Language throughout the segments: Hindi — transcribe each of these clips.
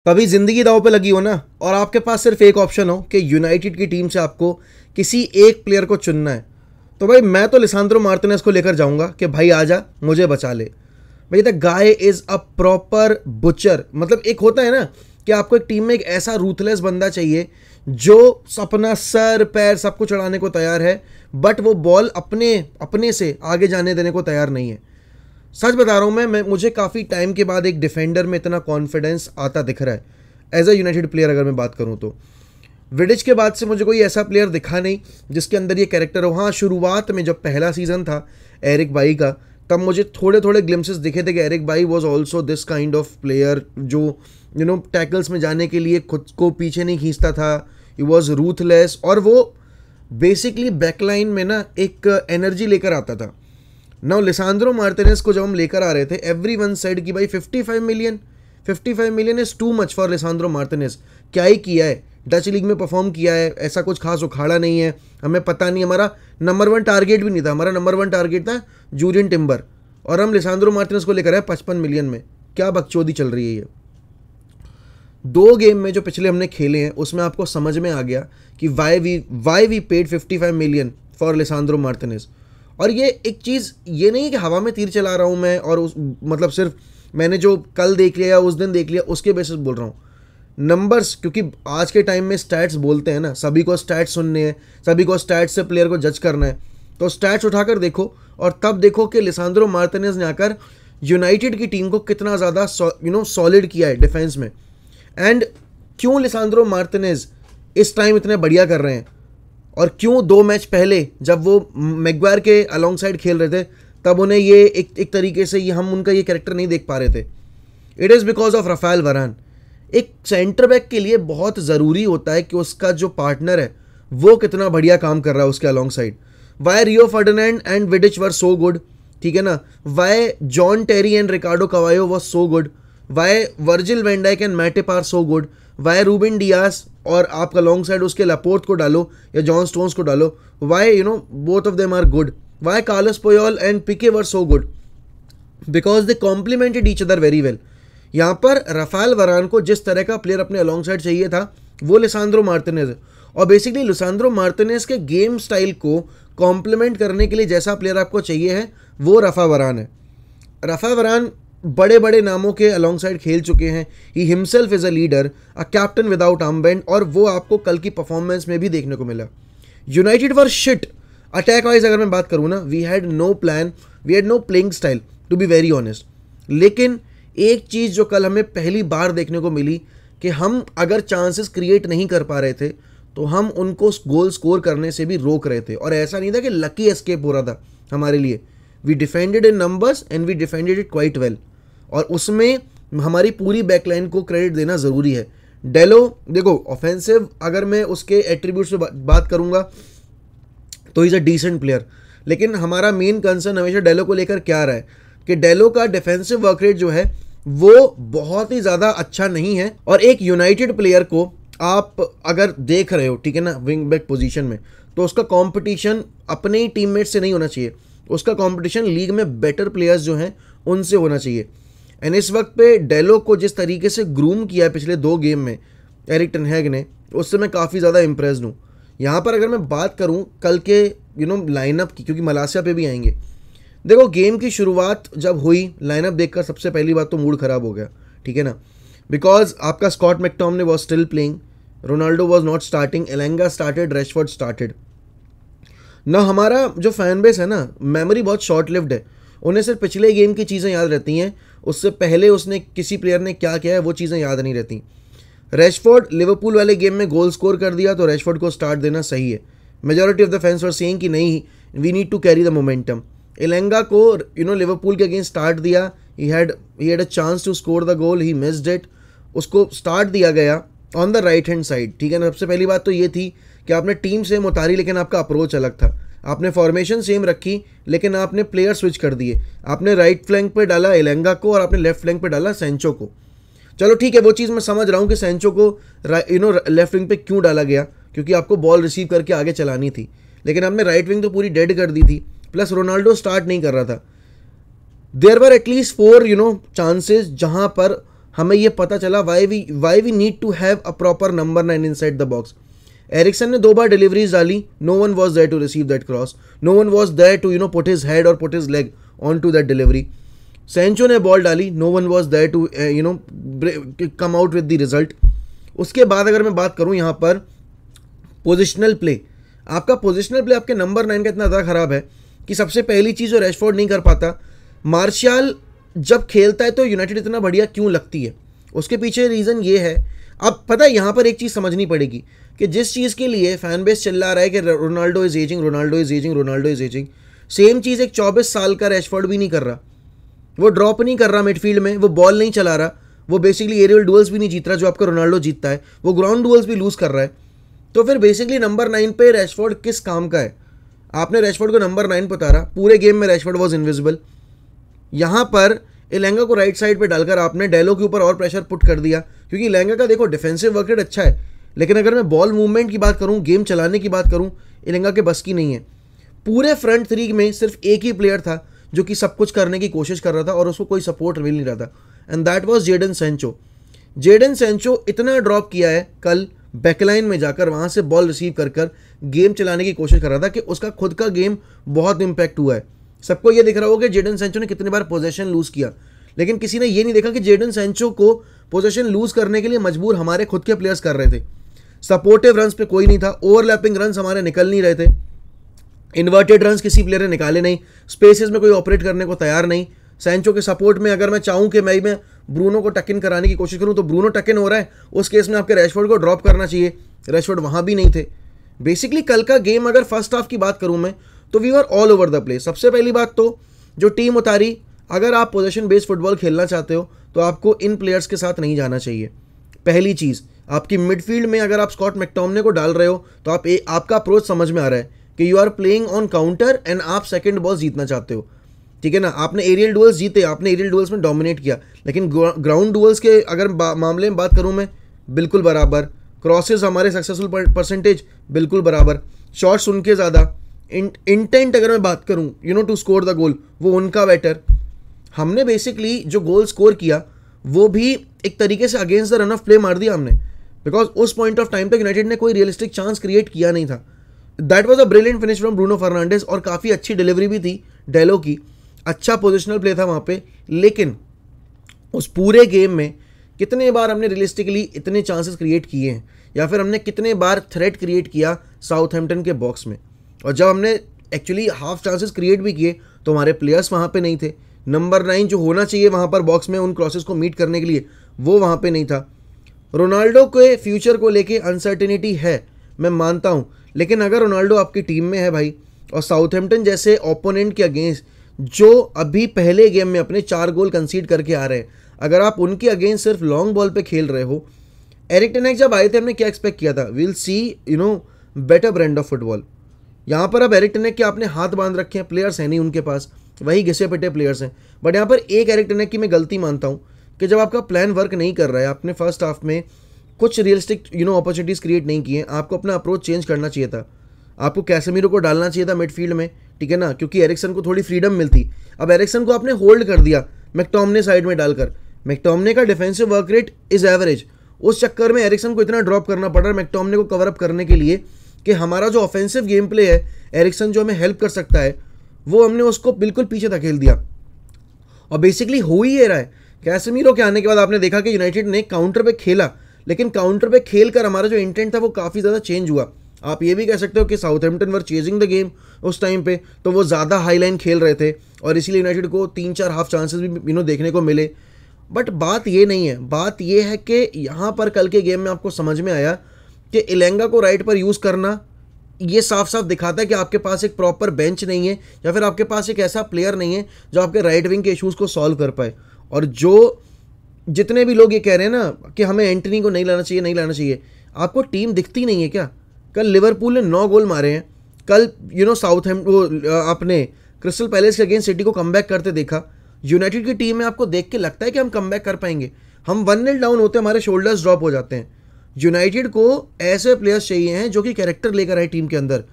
कभी जिंदगी दांव पे लगी हो ना और आपके पास सिर्फ एक ऑप्शन हो कि यूनाइटेड की टीम से आपको किसी एक प्लेयर को चुनना है, तो भाई मैं तो लिसांद्रो मार्टिनेज को लेकर जाऊंगा कि भाई आजा मुझे बचा ले। भाई the guy is a proper butcher. मतलब एक होता है ना कि आपको एक टीम में एक ऐसा रूथलेस बंदा चाहिए जो अपना सर पैर सब कुछ उड़ाने को तैयार है, बट वो बॉल अपने अपने से आगे जाने देने को तैयार नहीं है। सच बता रहा हूँ मैं मुझे काफ़ी टाइम के बाद एक डिफेंडर में इतना कॉन्फिडेंस आता दिख रहा है एज अ यूनाइटेड प्लेयर। अगर मैं बात करूँ तो विडिच के बाद से मुझे कोई ऐसा प्लेयर दिखा नहीं जिसके अंदर ये कैरेक्टर हो। हाँ, शुरुआत में जब पहला सीज़न था एरिक बाई का, तब मुझे थोड़े थोड़े ग्लिम्सेस दिखे थे कि Eric Bailly was also this kind of player जो टैकल्स में जाने के लिए खुद को पीछे नहीं खींचता था। ही वॉज रूथलेस और वो बेसिकली बैकलाइन में ना एक एनर्जी लेकर आता था। नाउ लिसांद्रो मार्टिनेज को जब हम लेकर आ रहे थे, एवरी वन साइड की भाई 55 million is too much for Lisandro Martinez. क्या ही किया है, डच लीग में परफॉर्म किया है, ऐसा कुछ खास उखाड़ा नहीं है, हमें पता नहीं। हमारा नंबर 1 टारगेट भी नहीं था, हमारा नंबर 1 टारगेट था जूरियन टिम्बर, और हम लिसांद्रो मार्टिनेज को लेकर आए 55 मिलियन में। क्या बकचोदी चल रही है ये। 2 गेम में जो पिछले हमने खेले हैं उसमें आपको समझ में आ गया कि why we paid 55 million for Lisandro Martinez. और ये एक चीज़ ये नहीं है कि हवा में तीर चला रहा हूँ मैं, और उस मतलब सिर्फ मैंने जो कल देख लिया या उस दिन देख लिया उसके बेसिस बोल रहा हूँ। नंबर्स, क्योंकि आज के टाइम में स्टैट्स बोलते हैं ना, सभी को स्टैट्स सुनने हैं, सभी को स्टैट्स से प्लेयर को जज करना है। तो स्टैट्स उठाकर देखो और तब देखो कि लिसांद्रो मार्टिनेज ने आकर यूनाइटेड की टीम को कितना ज़्यादा सॉलिड किया है डिफेंस में। एंड क्यों लिसांद्रो मार्टिनेज इस टाइम इतने बढ़िया कर रहे हैं, और क्यों 2 मैच पहले जब वो मैग्वायर के अलॉन्ग साइड खेल रहे थे तब उन्हें ये एक तरीके से ये हम उनका ये कैरेक्टर नहीं देख पा रहे थे। It is because of Raphael Varane. एक सेंटर बैक के लिए बहुत ज़रूरी होता है कि उसका जो पार्टनर है वो कितना बढ़िया काम कर रहा है उसके alongside. Why Rio Ferdinand and Vidic were so good, ठीक है ना। Why John Terry and Ricardo Carvalho was so good. Why Virgil van Dijk and Matip are so good. Why Ruben Dias और आप अलॉन्ग साइड उसके लपोर्ट को डालो या जॉन स्टोन्स को डालो। Why both of them are good. Why Carlos Puyol and Pique were so good, because they complemented each other very well. यहाँ पर राफेल वरान को जिस तरह का प्लेयर अपने अलॉन्ग साइड चाहिए था वो लिसांद्रो मार्टिनेज है। और बेसिकली लिसांद्रो मार्टिनेज के गेम स्टाइल को कॉम्प्लीमेंट करने के लिए जैसा प्लेयर आपको चाहिए है वो राफा वरान है। राफा वरान बड़े बड़े नामों के अलॉन्ग साइड खेल चुके हैं। He himself is a leader, a captain without armband, और वो आपको कल की परफॉर्मेंस में भी देखने को मिला। United were shit attack wise अगर मैं बात करूँ ना, we had no plan, we had no playing style to be very honest. लेकिन एक चीज़ जो कल हमें पहली बार देखने को मिली कि हम अगर चांसेस क्रिएट नहीं कर पा रहे थे तो हम उनको गोल स्कोर करने से भी रोक रहे थे। और ऐसा नहीं था कि लकी एस्केप हो रहा था हमारे लिए। We defended in numbers and we defended it quite well, और उसमें हमारी पूरी बैकलाइन को क्रेडिट देना ज़रूरी है। डेलो देखो, ऑफेंसिव अगर मैं उसके एट्रीब्यूट्स पे बात करूँगा तो इज़ अ डिसेंट प्लेयर, लेकिन हमारा मेन कंसर्न हमेशा डेलो को लेकर क्या रहा है कि डेलो का डिफेंसिव वर्क रेट जो है वो बहुत ही ज़्यादा अच्छा नहीं है। और एक यूनाइटेड प्लेयर को आप अगर देख रहे हो, ठीक है ना, विंग बैक पोजीशन में, तो उसका कंपटीशन अपने ही टीममेट से नहीं होना चाहिए, उसका कंपटीशन लीग में बेटर प्लेयर्स जो हैं उनसे होना चाहिए। एंड इस वक्त पे डेलो को जिस तरीके से ग्रूम किया है पिछले 2 गेम में एरिक टेन हैग ने, उससे मैं काफ़ी ज़्यादा इम्प्रेस्ड हूँ। यहाँ पर अगर मैं बात करूँ कल के लाइनअप की, क्योंकि मलासिया पे भी आएंगे। देखो, गेम की शुरुआत जब हुई लाइनअप देखकर सबसे पहली बात तो मूड ख़राब हो गया, ठीक है ना, बिकॉज आपका Scott McTominay was still playing, Ronaldo was not starting, Elanga started, Rashford started ना। हमारा जो फैन बेस है ना, मेमोरी बहुत शॉर्ट लिव्ड है, उन्हें सिर्फ पिछले गेम की चीज़ें याद रहती हैं, उससे पहले उसने किसी प्लेयर ने क्या किया है वो चीज़ें याद नहीं रहती। रैशफोर्ड लिवरपूल वाले गेम में गोल स्कोर कर दिया तो रैशफोर्ड को स्टार्ट देना सही है। Majority of the fans were saying कि नहीं, we need to carry the momentum. Elanga को लिवरपूल के अगेंस्ट स्टार्ट दिया, he had a chance to score the goal, he missed it, उसको स्टार्ट दिया गया on the right hand side, ठीक है ना। सबसे पहली बात तो ये थी कि आपने टीम सेम उतारी लेकिन आपका अप्रोच अलग था। आपने फॉर्मेशन सेम रखी लेकिन आपने प्लेयर स्विच कर दिए। आपने राइट फ्लैंक पे डाला एलेंगा को और आपने लेफ्ट फ्लैंक पे डाला सेंचो को। चलो ठीक है, वो चीज़ मैं समझ रहा हूँ कि सेंचो को लेफ्ट विंग पे क्यों डाला गया, क्योंकि आपको बॉल रिसीव करके आगे चलानी थी, लेकिन आपने राइट विंग तो पूरी डेड कर दी थी, प्लस रोनाल्डो स्टार्ट नहीं कर रहा था। देयर वर एटलीस्ट 4 चांसेस जहाँ पर हमें ये पता चला why we need to have a proper number 9 inside the box. Eriksen ने 2 बार डिलीवरीज डाली, no one was there to receive that cross, no one was there to put his head or put his leg onto that delivery. Sancho ने बॉल डाली, no one was there to come out with the result. उसके बाद अगर मैं बात करूं यहाँ पर पोजिशनल प्ले, आपका पोजिशनल प्ले आपके नंबर 9 का इतना ज़्यादा खराब है कि सबसे पहली चीज़ जो रैशफोर्ड नहीं कर पाता, मार्शियल जब खेलता है तो यूनाइटेड इतना बढ़िया क्यों लगती है, उसके पीछे रीज़न ये है। अब पता है यहाँ पर एक चीज़ समझनी पड़ेगी कि जिस चीज़ के लिए फैन बेस चिल्ला रहा है कि Ronaldo is ageing, Ronaldo is ageing, Ronaldo is ageing, same चीज़ एक 24 साल का रैशफोर्ड भी नहीं कर रहा। वो ड्रॉप नहीं कर रहा मिडफील्ड में, वो बॉल नहीं चला रहा, वो बेसिकली एरियल डुअल्स भी नहीं जीत रहा जो आपका रोनाल्डो जीतता है, वो ग्राउंड डुअल्स भी लूज़ कर रहा है। तो फिर बेसिकली नंबर 9 पे रैशफोर्ड किस काम का है? आपने रैशफोर्ड को नंबर 9 पे उतारा, पूरे गेम में रैशफोर्ड वॉज इनविजिबल। यहाँ पर इलेंगा को राइट साइड पे डालकर आपने डेलो के ऊपर और प्रेशर पुट कर दिया, क्योंकि इलेंगा का देखो डिफेंसिव वर्क रेट अच्छा है, लेकिन अगर मैं बॉल मूवमेंट की बात करूँ, गेम चलाने की बात करूँ, इलेंगा के बस की नहीं है। पूरे फ्रंट 3 में सिर्फ एक ही प्लेयर था जो कि सब कुछ करने की कोशिश कर रहा था और उसको कोई सपोर्ट मिल नहीं रहा था, and that was Jadon Sancho. Jadon Sancho इतना ड्रॉप किया है कल बैकलाइन में जाकर, वहाँ से बॉल रिसीव कर गेम चलाने की कोशिश कर रहा था कि उसका खुद का गेम बहुत इंपैक्ट हुआ है। सबको ये दिख रहा होगा कि जेडन सेंचो ने कितनी बार पोजीशन लूज़ किया, लेकिन किसी ने ये नहीं देखा कि जेडन सेंचो को पोजीशन लूज़ करने के लिए मजबूर हमारे खुद के प्लेयर्स कर रहे थे। सपोर्टिव रन्स पे कोई नहीं था, ओवरलैपिंग रन्स हमारे निकल नहीं रहे थे, इन्वर्टेड रन्स किसी प्लेयर ने निकाले नहीं, स्पेसेस में कोई ऑपरेट करने को तैयार नहीं। सेंचो के सपोर्ट में अगर मैं चाहूँ कि मैं ब्रूनो को टक इन कराने की कोशिश करूँ तो ब्रूनो टक इन हो रहा है, उस केस में आपके रैशफोर्ड को ड्रॉप करना चाहिए, रैशफोर्ड वहाँ भी नहीं थे। बेसिकली कल का गेम अगर फर्स्ट हाफ की बात करूँ मैं तो we were all over the place. सबसे पहली बात तो जो टीम उतारी, अगर आप पोजीशन बेस्ड फुटबॉल खेलना चाहते हो तो आपको इन प्लेयर्स के साथ नहीं जाना चाहिए। पहली चीज़, आपकी मिडफील्ड में अगर आप स्कॉट मैकटोमिने को डाल रहे हो तो आपका अप्रोच समझ में आ रहा है कि you are playing on counter एंड आप सेकंड बॉल जीतना चाहते हो, ठीक है ना। आपने एरियल डुअल्स जीते, आपने एरियल डुअल्स में डोमिनेट किया, लेकिन ग्राउंड डुअल्स के अगर मामले में बात करूँ मैं, बिल्कुल बराबर। क्रॉसेस हमारे सक्सेसफुल परसेंटेज बिल्कुल बराबर, शॉट्स उनके ज़्यादा, इंटेंट अगर मैं बात करूँ टू स्कोर द गोल वो उनका बेटर। हमने बेसिकली जो गोल स्कोर किया वो भी एक तरीके से against the run of play मार दिया हमने, बिकॉज उस पॉइंट ऑफ टाइम तक यूनाइटेड ने कोई रियलिस्टिक चांस क्रिएट किया नहीं था। That was a brilliant finish from Bruno Fernandes, और काफ़ी अच्छी डिलीवरी भी थी डेलो की, अच्छा पोजिशनल प्ले था वहाँ पे। लेकिन उस पूरे गेम में कितने बार हमने रियलिस्टिकली इतने चांसेस क्रिएट किए हैं, या फिर हमने कितने बार थ्रेट क्रिएट किया साउथहैम्पटन के बॉक्स में, और जब हमने एक्चुअली हाफ चांसेस क्रिएट भी किए तो हमारे प्लेयर्स वहाँ पे नहीं थे। नंबर 9 जो होना चाहिए वहाँ पर बॉक्स में उन क्रॉसेस को मीट करने के लिए, वो वहाँ पे नहीं था। रोनाल्डो के फ्यूचर को लेके अनसर्टेनिटी है, मैं मानता हूँ, लेकिन अगर रोनाल्डो आपकी टीम में है भाई, और साउथहैम्पटन जैसे ओपोनेंट के अगेंस्ट जो अभी पहले गेम में अपने 4 गोल कंसीड करके आ रहे हैं, अगर आप उनके अगेंस्ट सिर्फ लॉन्ग बॉल पे खेल रहे हो। एरिक टेन हैग जब आए थे हमने क्या एक्सपेक्ट किया था, will see better brand of football. यहाँ पर अब एरिक टेन हैग के आपने हाथ बांध रखे हैं, प्लेयर्स हैं नहीं उनके पास, वही घिसे पिटे प्लेयर्स हैं। बट यहाँ पर एक एरिक टेन हैग की मैं गलती मानता हूँ कि जब आपका प्लान वर्क नहीं कर रहा है, आपने फर्स्ट हाफ में कुछ रियलिस्टिक अपॉर्चुनिटीज़ क्रिएट नहीं किए, आपको अपना अप्रोच चेंज करना चाहिए था। आपको कैसेमीरो को डालना चाहिए था मिडफील्ड में, ठीक है ना, क्योंकि एरिक्सन को थोड़ी फ्रीडम मिलती। अब एरिक्सन को आपने होल्ड कर दिया मैकटोमिने साइड में डालकर, मैकटोमिने का defensive work rate is average, उस चक्कर में एरिक्सन को इतना ड्रॉप करना पड़ रहा है मैकटोमिने को कवर अप करने के लिए कि हमारा जो ऑफेंसिव गेम प्ले है, एरिक्सन जो हमें हेल्प कर सकता है, वो हमने उसको बिल्कुल पीछे धकेल दिया। और बेसिकली हो ही ये रहा है, कैसेमीरो के आने के बाद आपने देखा कि यूनाइटेड ने काउंटर पे खेला, लेकिन काउंटर पे खेल कर हमारा जो इंटेंट था वो काफ़ी ज़्यादा चेंज हुआ। आप ये भी कह सकते हो कि Southampton were chasing the game उस टाइम पे, तो वो ज़्यादा हाई लाइन खेल रहे थे और इसीलिए यूनाइटेड को 3-4 हाफ चांसेस भी देखने को मिले। बट बात ये नहीं है, बात ये है कि यहाँ पर कल के गेम में आपको समझ में आया कि इलेंगा को राइट पर यूज़ करना ये साफ साफ दिखाता है कि आपके पास एक प्रॉपर बेंच नहीं है, या फिर आपके पास एक ऐसा प्लेयर नहीं है जो आपके राइट विंग के इशूज़ को सॉल्व कर पाए। और जो जितने भी लोग ये कह रहे हैं ना कि हमें एंटनी को नहीं लाना चाहिए, नहीं लाना चाहिए, आपको टीम दिखती नहीं है क्या? कल लिवरपूल ने 9 गोल मारे हैं, कल साउथहैम्पटन आपने क्रिस्टल पैलेस के अगेंस्ट सिटी को कमबैक करते देखा। यूनाइटेड की टीम में आपको देख के लगता है कि हम कमबैक कर पाएंगे? हम 1-0 डाउन होते हमारे शोल्डर्स ड्रॉप हो जाते हैं। यूनाइटेड को ऐसे प्लेयर्स चाहिए हैं जो कि कैरेक्टर लेकर आए टीम के अंदर।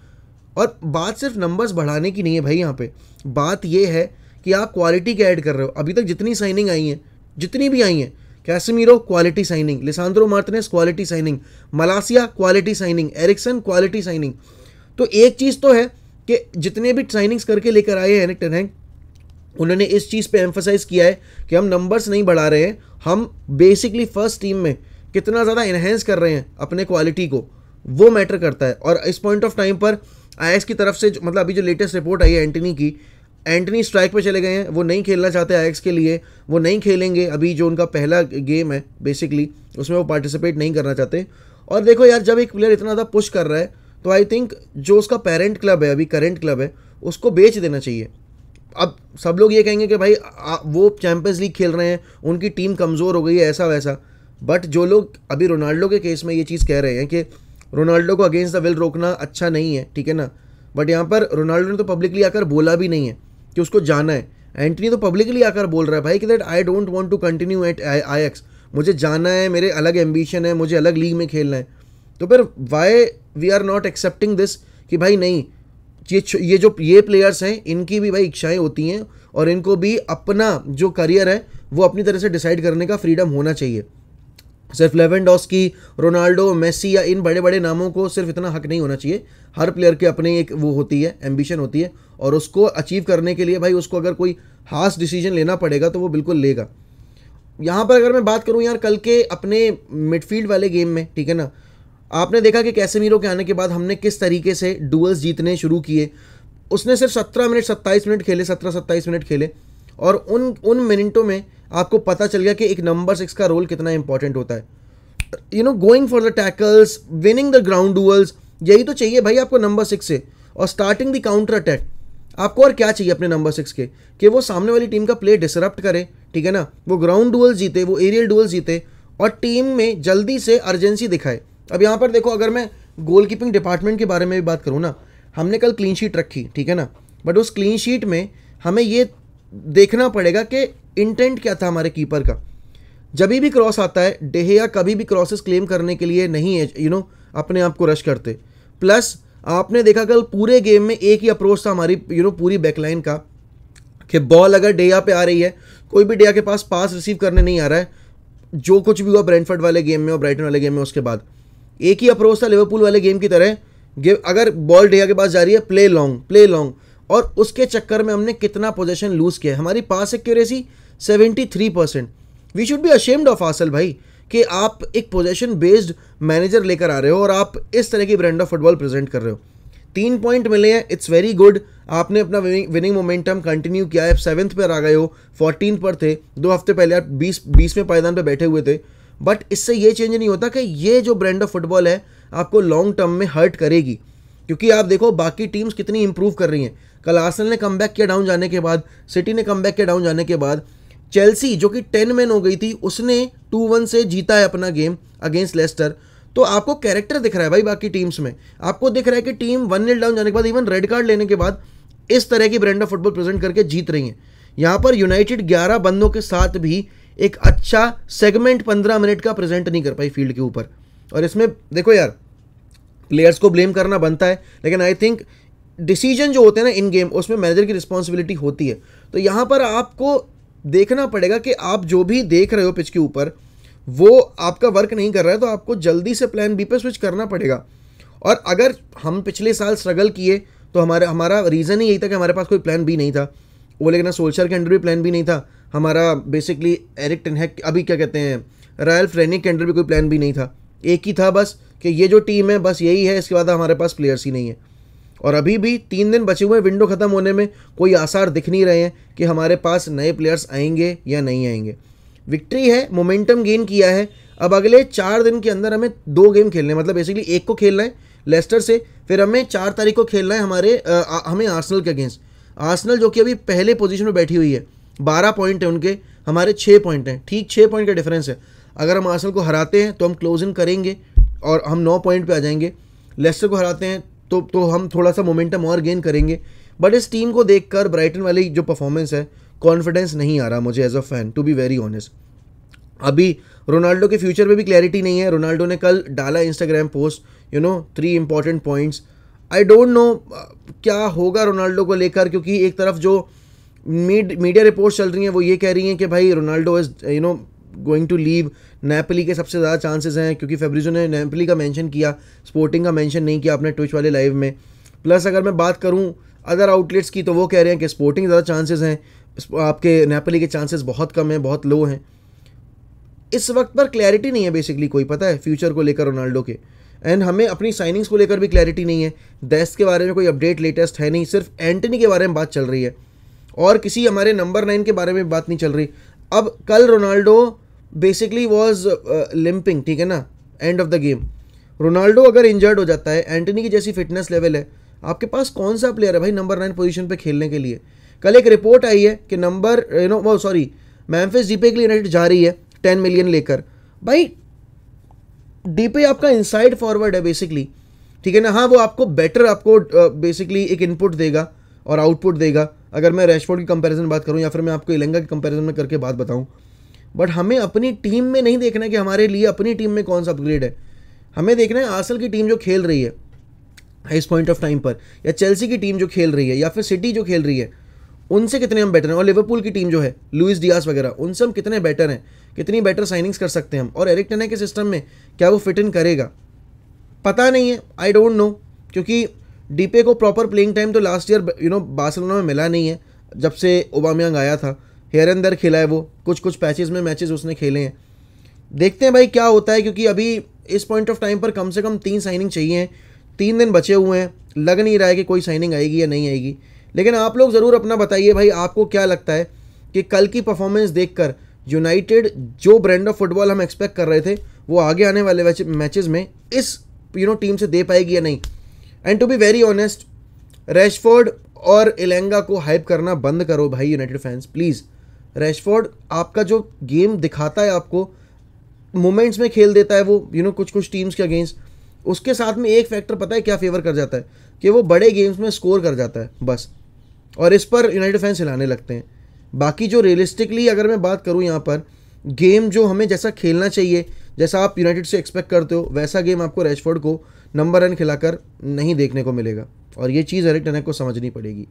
और बात सिर्फ नंबर्स बढ़ाने की नहीं है भाई, यहाँ पे बात ये है कि आप क्वालिटी क्या ऐड कर रहे हो। अभी तक जितनी साइनिंग आई हैं, जितनी भी आई हैं, Casemiro quality signing, Lisandro Martinez quality signing, Malacia quality signing, Eriksen quality signing. तो एक चीज़ तो है कि जितने भी साइनिंग्स करके लेकर आए हैं एरिक टेन हैग, उन्होंने इस चीज़ पे एम्फसाइज किया है कि हम नंबर्स नहीं बढ़ा रहे हैं, हम बेसिकली फर्स्ट टीम में कितना ज़्यादा इन्हेंस कर रहे हैं अपने क्वालिटी को, वो मैटर करता है। और इस पॉइंट ऑफ टाइम पर आईएक्स की तरफ से मतलब अभी जो लेटेस्ट रिपोर्ट आई है एंटनी की, एंटनी स्ट्राइक पे चले गए हैं, वो नहीं खेलना चाहते आईएक्स के लिए, वो नहीं खेलेंगे अभी जो उनका पहला गेम है बेसिकली, उसमें वो पार्टिसिपेट नहीं करना चाहते। और देखो यार, जब एक प्लेयर इतना ज़्यादा पुश कर रहा है तो आई थिंक जो उसका पेरेंट क्लब है, अभी करेंट क्लब है, उसको बेच देना चाहिए। अब सब लोग ये कहेंगे कि भाई वो चैंपियंस लीग खेल रहे हैं, उनकी टीम कमज़ोर हो गई है, ऐसा वैसा। बट जो लोग अभी रोनाल्डो के केस में ये चीज़ कह रहे हैं कि रोनाल्डो को अगेंस्ट द विल रोकना अच्छा नहीं है, ठीक है ना, बट यहाँ पर रोनाल्डो ने तो पब्लिकली आकर बोला भी नहीं है कि उसको जाना है। एंटनी तो पब्लिकली आकर बोल रहा है भाई कि that I don't want to continue at Ajax, मुझे जाना है, मेरे अलग एम्बिशन है, मुझे अलग लीग में खेलना है। तो फिर why we are not accepting this कि भाई नहीं, ये प्लेयर्स हैं, इनकी भी भाई इच्छाएं होती हैं और इनको भी अपना जो करियर है वो अपनी तरह से डिसाइड करने का फ्रीडम होना चाहिए। सिर्फ लेवेंडोस्की, रोनाल्डो, मेसी या इन बड़े बड़े नामों को सिर्फ इतना हक नहीं होना चाहिए। हर प्लेयर के अपने एक वो होती है, एम्बिशन होती है, और उसको अचीव करने के लिए भाई उसको अगर कोई हार्श डिसीजन लेना पड़ेगा तो वो बिल्कुल लेगा। यहाँ पर अगर मैं बात करूँ यार कल के अपने मिडफील्ड वाले गेम में, ठीक है ना, आपने देखा कि कैसेमीरो के आने के बाद हमने किस तरीके से डुअल्स जीतने शुरू किए। उसने सिर्फ 27 मिनट खेले, 17-27 मिनट खेले, और उन मिनटों में आपको पता चल गया कि एक नंबर 6 का रोल कितना इंपॉर्टेंट होता है। You know, going for the tackles, winning the ground duels, यही तो चाहिए भाई आपको नंबर 6 से। और स्टार्टिंग द काउंटर अटैक, आपको और क्या चाहिए अपने नंबर 6 के, कि वो सामने वाली टीम का प्ले डिसरप्ट करे, ठीक है ना, वो ग्राउंड डुअल जीते, वो एरियल डुअल जीते, और टीम में जल्दी से अर्जेंसी दिखाए। अब यहाँ पर देखो, अगर मैं गोलकीपिंग डिपार्टमेंट के बारे में भी बात करूँ ना, हमने कल क्लीन शीट रखी, ठीक है ना, बट उस क्लीन शीट में हमें ये देखना पड़ेगा कि इंटेंट क्या था हमारे कीपर का। जब भी क्रॉस आता है, डेहिया कभी भी क्रॉसेस क्लेम करने के लिए नहीं है, यू नो, अपने आप को रश करते। प्लस आपने देखा कल पूरे गेम में एक ही अप्रोच था हमारी, यू नो, पूरी बैकलाइन का, कि बॉल अगर डेहिया पे आ रही है, कोई भी डेहिया के पास पास रिसीव करने नहीं आ रहा है। जो कुछ भी हुआ ब्रेंटफोर्ड वाले गेम में और ब्राइटन वाले गेम में, उसके बाद एक ही अप्रोच था लिवरपूल वाले गेम की तरह, अगर बॉल डेहिया के पास जा रही है, प्ले लॉन्ग। और उसके चक्कर में हमने कितना पोजीशन लूज किया है। हमारी pass accuracy 73%। We should be ashamed of Arsenal भाई, कि आप एक पोजीशन बेस्ड मैनेजर लेकर आ रहे हो और आप इस तरह की ब्रांड ऑफ फुटबॉल प्रेजेंट कर रहे हो। 3 पॉइंट मिले हैं, इट्स वेरी गुड। आपने अपना विनिंग मोमेंटम कंटिन्यू किया है, 7th पर आ गए हो, 14 पर थे 2 हफ्ते पहले आप 20वें पायदान पर बैठे हुए थे। बट इससे ये चेंज नहीं होता कि ये जो ब्रांड ऑफ फुटबॉल है आपको लॉन्ग टर्म में हर्ट करेगी, क्योंकि आप देखो बाकी टीम्स कितनी इंप्रूव कर रही हैं। कल आर्सेनल ने कमबैक किया डाउन जाने के बाद, सिटी ने कमबैक किया डाउन जाने के बाद, चेल्सी जो कि 10 मैन हो गई थी, उसने 2-1 से जीता है अपना गेम अगेंस्ट लेस्टर। तो आपको कैरेक्टर दिख रहा है भाई बाकी टीम्स में, आपको दिख रहा है कि टीम 1-0 डाउन जाने के बाद, इवन रेड कार्ड लेने के बाद, इस तरह की ब्रांड ऑफ फुटबॉल प्रेजेंट करके जीत रही है। यहाँ पर यूनाइटेड 11 बंदों के साथ भी एक अच्छा सेगमेंट 15 मिनट का प्रेजेंट नहीं कर पाई फील्ड के ऊपर। और इसमें देखो यार, प्लेयर्स को ब्लेम करना बनता है, लेकिन आई थिंक डिसीजन जो होते हैं ना इन गेम, उसमें मैनेजर की रिस्पॉन्सिबिलिटी होती है। तो यहाँ पर आपको देखना पड़ेगा कि आप जो भी देख रहे हो पिच के ऊपर, वो आपका वर्क नहीं कर रहा है, तो आपको जल्दी से प्लान बी पे स्विच करना पड़ेगा। और अगर हम पिछले साल स्ट्रगल किए तो हमारा रीज़न ही यही था कि हमारे पास कोई प्लान बी नहीं था। वो लेकिन सोल्शर के अंडर भी प्लान बी नहीं था हमारा, बेसिकली एरिक टेन हैग, अभी क्या कहते हैं, रायल्फ रेनिक के अंडर भी कोई प्लान बी नहीं था। एक ही था बस कि ये जो टीम है बस यही है, इसके बाद हमारे पास प्लेयर्स ही नहीं है। और अभी भी 3 दिन बचे हुए, विंडो ख़त्म होने में कोई आसार दिख नहीं रहे हैं कि हमारे पास नए प्लेयर्स आएंगे या नहीं आएंगे। विक्ट्री है, मोमेंटम गेन किया है। अब अगले 4 दिन के अंदर हमें 2 गेम खेलने हैं, मतलब बेसिकली एक को खेलना है लेस्टर से, फिर हमें 4 तारीख को खेलना है हमें आर्सेनल के अगेंस्ट। आर्सेनल जो कि अभी पहले पोजीशन में बैठी हुई है, 12 पॉइंट है उनके, हमारे 6 पॉइंट हैं, ठीक 6 पॉइंट का डिफरेंस है। अगर हम आर्सेनल को हराते हैं तो हम क्लोज इन करेंगे और हम 9 पॉइंट पे आ जाएंगे। लेस्टर को हराते हैं तो हम थोड़ा सा मोमेंटम और गेन करेंगे। बट इस टीम को देखकर ब्राइटन वाली जो परफॉर्मेंस है, कॉन्फिडेंस नहीं आ रहा मुझे as a fan, to be very honest. अभी रोनाल्डो के फ्यूचर में भी क्लैरिटी नहीं है। रोनाल्डो ने कल डाला Instagram post, 3 important points. I don't know क्या होगा रोनाल्डो को लेकर, क्योंकि एक तरफ जो मीडिया रिपोर्ट्स चल रही हैं वो ये कह रही हैं कि भाई Ronaldo is going to leave, Napoli के सबसे ज़्यादा चांसेस हैं क्योंकि फेब्रिजो ने नेपोली का मेंशन किया, स्पोर्टिंग का मेंशन नहीं किया अपने ट्विच वाले लाइव में। प्लस अगर मैं बात करूं अदर आउटलेट्स की तो वो कह रहे हैं कि स्पोर्टिंग ज़्यादा चांसेस हैं, आपके नेपोली के चांसेस बहुत कम हैं, बहुत लो हैं। इस वक्त पर क्लैरिटी नहीं है बेसिकली कोई, पता है, फ्यूचर को लेकर रोनाल्डो के। एंड हमें अपनी साइनिंग्स को लेकर भी क्लैरिटी नहीं है। डेस्ट के बारे में कोई अपडेट लेटेस्ट है नहीं, सिर्फ एंटनी के बारे में बात चल रही है और किसी हमारे नंबर 9 के बारे में बात नहीं चल रही। अब कल रोनाल्डो बेसिकली वॉज लिम्पिंग, ठीक है ना, end of the game. Ronaldo अगर इंजर्ड हो जाता है, एंटनी की जैसी फिटनेस लेवल है, आपके पास कौन सा प्लेयर है भाई नंबर 9 पोजीशन पे खेलने के लिए। कल एक रिपोर्ट आई है कि मेम्फिस डीपे के लिए यूनाइटेड जा रही है 10 मिलियन लेकर। भाई डीपे आपका इनसाइड फॉरवर्ड है बेसिकली, ठीक है ना। हाँ, वो आपको बेटर आपको बेसिकली एक इनपुट देगा और आउटपुट देगा, अगर मैं रैशफोर्ड की कंपैरिजन बात करूं या फिर मैं आपको इलेंगा की कंपैरिजन में करके बात बताऊं। बट हमें अपनी टीम में नहीं देखना है कि हमारे लिए अपनी टीम में कौन सा अपग्रेड है, हमें देखना है आर्सेनल की टीम जो खेल रही है इस पॉइंट ऑफ टाइम पर, या चेल्सी की टीम जो खेल रही है, या फिर सिटी जो खेल रही है, उनसे कितने हम बेटर हैं। और लिवरपूल की टीम जो है, लुइस डियास वगैरह, उनसे हम कितने बेटर हैं, कितनी बेटर साइनिंग्स कर सकते हैं हम, और एरिक टेन हाग के सिस्टम में क्या वो फिट इन करेगा, पता नहीं है, आई डोंट नो। क्योंकि डीपे को प्रॉपर प्लेइंग टाइम तो लास्ट ईयर बार्सिलोना में मिला नहीं है, जब से ओबामेयांग आया था। हेयर एंड देयर खेला है वो, कुछ पैचेस में मैचेस उसने खेले हैं। देखते हैं भाई क्या होता है, क्योंकि अभी इस पॉइंट ऑफ टाइम पर कम से कम 3 साइनिंग चाहिए हैं, 3 दिन बचे हुए हैं, लग नहीं रहा है कि कोई साइनिंग आएगी या नहीं आएगी। लेकिन आप लोग ज़रूर अपना बताइए भाई, आपको क्या लगता है कि कल की परफॉर्मेंस देखकर यूनाइटेड जो ब्रांड ऑफ फुटबॉल हम एक्सपेक्ट कर रहे थे वो आगे आने वाले मैचेस में इस टीम से दे पाएगी या नहीं। And to be very honest, Rashford और इलेंगा को हाइप करना बंद करो भाई यूनाइटेड फैंस, प्लीज़। रैशफोर्ड आपका जो गेम दिखाता है, आपको मोमेंट्स में खेल देता है वो कुछ टीम्स के अगेंस्ट, उसके साथ में एक फैक्टर पता है क्या फेवर कर जाता है, कि वो बड़े गेम्स में स्कोर कर जाता है बस, और इस पर यूनाइटेड फैंस हिलाने लगते हैं। बाकी जो रियलिस्टिकली अगर मैं बात करूं यहाँ पर, गेम जो हमें जैसा खेलना चाहिए, जैसा आप यूनाइटेड से एक्सपेक्ट करते हो, वैसा गेम आपको रैशफोर्ड को नंबर 1 खिलाकर नहीं देखने को मिलेगा, और ये चीज़ एरिक टेन हाग को समझनी पड़ेगी।